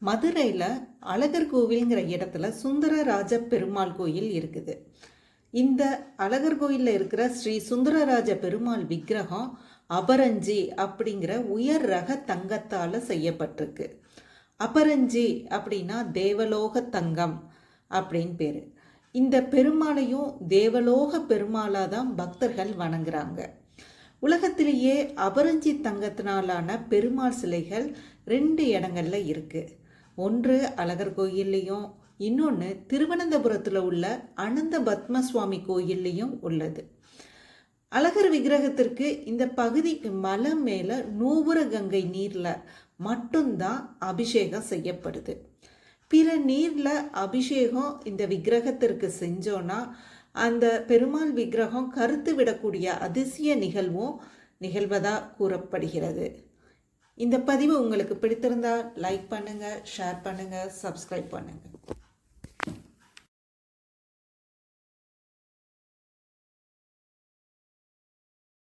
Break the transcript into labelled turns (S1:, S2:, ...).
S1: மதுரையில் அழகர் கோவில்ங்கிற இடத்துல சுந்தரராஜ பெருமாள் கோயில் இருக்குது. இந்த அழகர் கோயிலில் இருக்கிற ஸ்ரீ சுந்தரராஜ பெருமாள் விக்கிரகம் அபரஞ்சி அப்படிங்கிற உயர் ரக தங்கத்தால் செய்யப்பட்டிருக்கு. அபரஞ்சி அப்படின்னா தேவலோக தங்கம் அப்படின்னு பேர். இந்த பெருமாளையும் தேவலோக பெருமாளாக தான் பக்தர்கள் வணங்குறாங்க. உலகத்திலேயே அபரஞ்சி தங்கத்தினாலான பெருமாள் சிலைகள் 2 இடங்கள்ல இருக்குது. ஒன்று அழகர் கோயில்லையும், இன்னொன்று திருவனந்தபுரத்தில் உள்ள அனந்த பத்மசுவாமி கோயில்லையும் உள்ளது. அழகர் விக்கிரகத்திற்கு இந்த பகுதிக்கு மலை மேலே நூபுர கங்கை நீரில் மட்டும்தான் அபிஷேகம் செய்யப்படுது. பிற நீரில் அபிஷேகம் இந்த விக்கிரகத்திற்கு செஞ்சோன்னா அந்த பெருமாள் விக்கிரகம் கருத்து விடக்கூடிய அதிசய நிகழ்வதாக கூறப்படுகிறது. இந்த பதிவு உங்களுக்கு பிடித்திருந்தால் லைக் பண்ணுங்கள், ஷேர் பண்ணுங்கள், சப்ஸ்கிரைப் பண்ணுங்கள்.